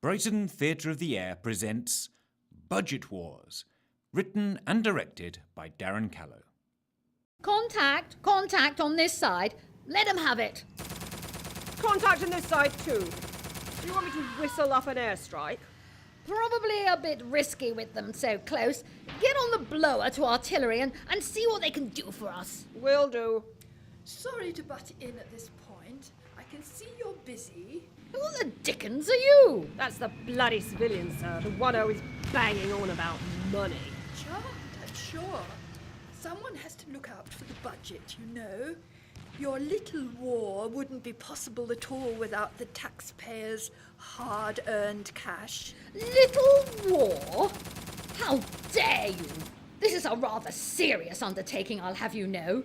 Brighton Theatre of the Air presents Budget Wars, written and directed by Daren Callow. Contact on this side. Let them have it. Contact on this side too. Do you want me to whistle up an airstrike? Probably a bit risky with them so close. Get on the blower to artillery and see what they can do for us. Will do. Sorry to butt in at this point. I can see you're busy. Who the dickens are you? That's the bloody civilian, sir. The one always banging on about money. Charmed, I'm sure. Someone has to look out for the budget, you know. Your little war wouldn't be possible at all without the taxpayers' hard-earned cash. Little war? How dare you? This is a rather serious undertaking, I'll have you know.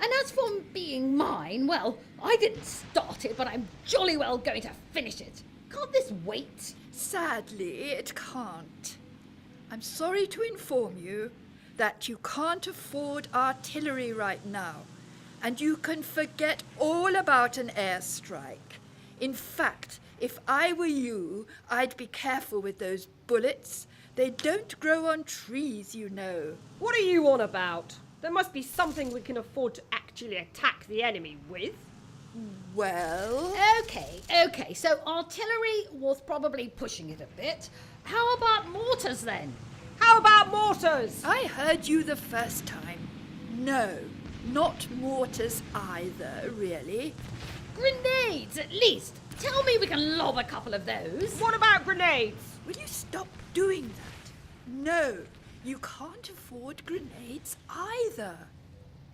And as for being mine, well, I didn't start it, but I'm jolly well going to finish it. Can't this wait? Sadly, it can't. I'm sorry to inform you that you can't afford artillery right now, and you can forget all about an airstrike. In fact, if I were you, I'd be careful with those bullets. They don't grow on trees, you know. What are you on about? There must be something we can afford to actually attack the enemy with. Well... Okay, so artillery was probably pushing it a bit. How about mortars then? How about mortars? I heard you the first time. No, not mortars either, really. Grenades, at least. Tell me we can lob a couple of those. What about grenades? Will you stop doing that? No, you can't afford grenades either.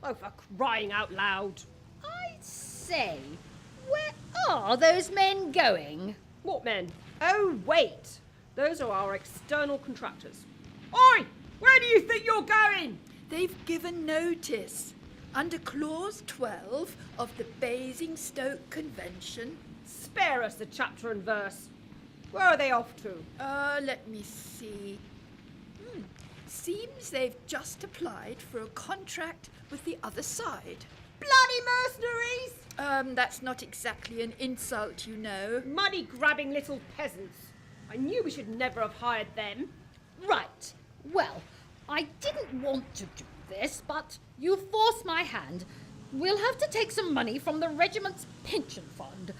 Oh, for crying out loud. I say, where are those men going? What men? Oh, wait. Those are our external contractors. Oi! Where do you think you're going? They've given notice. Under Clause 12 of the Basingstoke Convention. Spare us the chapter and verse. Where are they off to? Let me see. Seems they've just applied for a contract with the other side. Bloody mercenaries! That's not exactly an insult, you know. Money-grabbing little peasants. I knew we should never have hired them. Right. Well, I didn't want to do this, but you forced my hand. We'll have to take some money from the regiment's pension fund.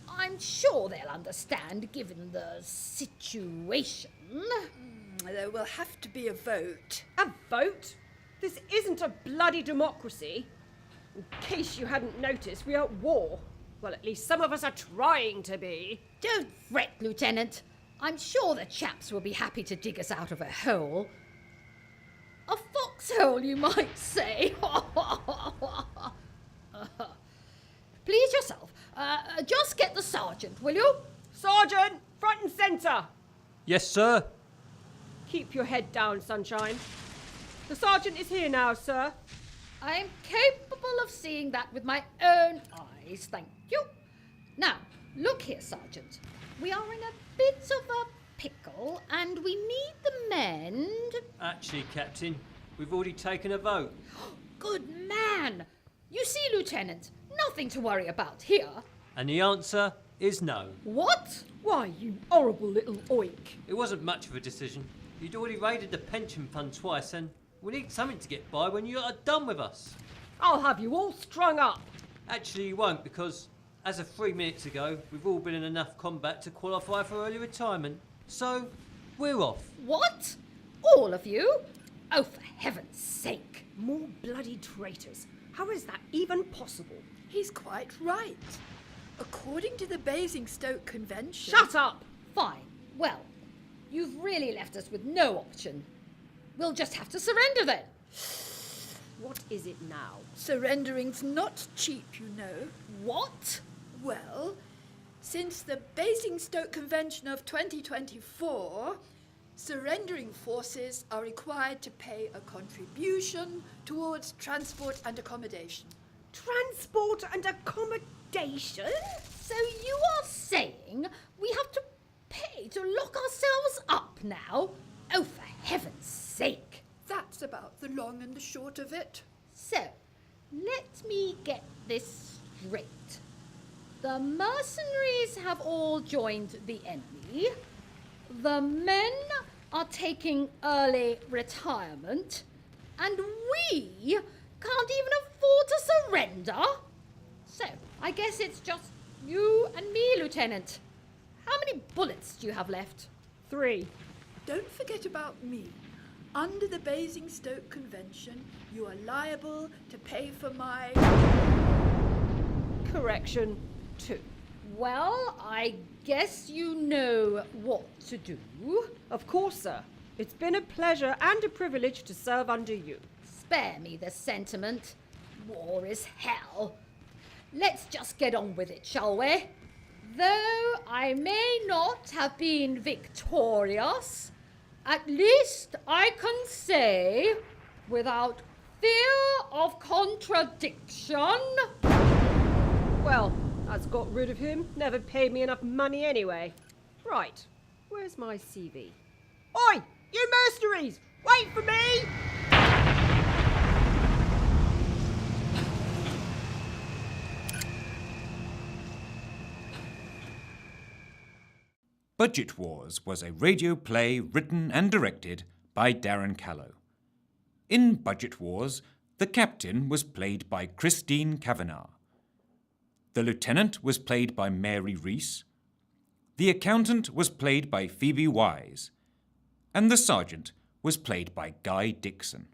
I'm sure they'll understand, given the situation. There will have to be a vote. A vote? This isn't a bloody democracy. In case you hadn't noticed, we are at war. Well, at least some of us are trying to be. Don't fret, Lieutenant. I'm sure the chaps will be happy to dig us out of a hole. A foxhole, you might say. Please yourself. Just get the sergeant, will you? Sergeant, front and centre. Yes, sir. Keep your head down, Sunshine. The sergeant is here now, sir. I'm capable of seeing that with my own eyes, thank you. Now, look here, Sergeant. We are in a bit of a pickle, and we need the men to... Actually, Captain, we've already taken a vote. Good man! You see, Lieutenant, nothing to worry about here. And the answer is no. What? Why, you horrible little oik. It wasn't much of a decision. You'd already raided the pension fund twice, and we need something to get by when you're done with us. I'll have you all strung up. Actually, you won't, because as of 3 minutes ago, we've all been in enough combat to qualify for early retirement. So, we're off. What? All of you? Oh, for heaven's sake. More bloody traitors. How is that even possible? He's quite right. According to the Basingstoke Convention... Shut up! Fine. Well, you've really left us with no option. We'll just have to surrender then. What is it now? Surrendering's not cheap, you know. What? Well, since the Basingstoke Convention of 2024, surrendering forces are required to pay a contribution towards transport and accommodation. Transport and accommodation? So you are saying we have to pay to lock ourselves up now? Oh, for heaven's sake. That's about the long and the short of it. So, let me get this straight. The mercenaries have all joined the enemy, the men are taking early retirement, and we can't even afford to surrender. So, I guess it's just you and me, Lieutenant. How many bullets do you have left? 3. Don't forget about me. Under the Basingstoke Convention, you are liable to pay for my... Correction, 2. Well, I guess you know what to do. Of course, sir. It's been a pleasure and a privilege to serve under you. Spare me the sentiment. War is hell. Let's just get on with it, shall we? Though I may not have been victorious, at least I can say, without fear of contradiction... Well, that's got rid of him. Never paid me enough money anyway. Right, where's my CV? Oi, you mercenaries! Wait for me! Budget Wars was a radio play written and directed by Daren Callow. In Budget Wars, the captain was played by Christine Kavanagh. The lieutenant was played by Mary Rees. The accountant was played by Phoebe Wise. And the sergeant was played by Guy Dixon.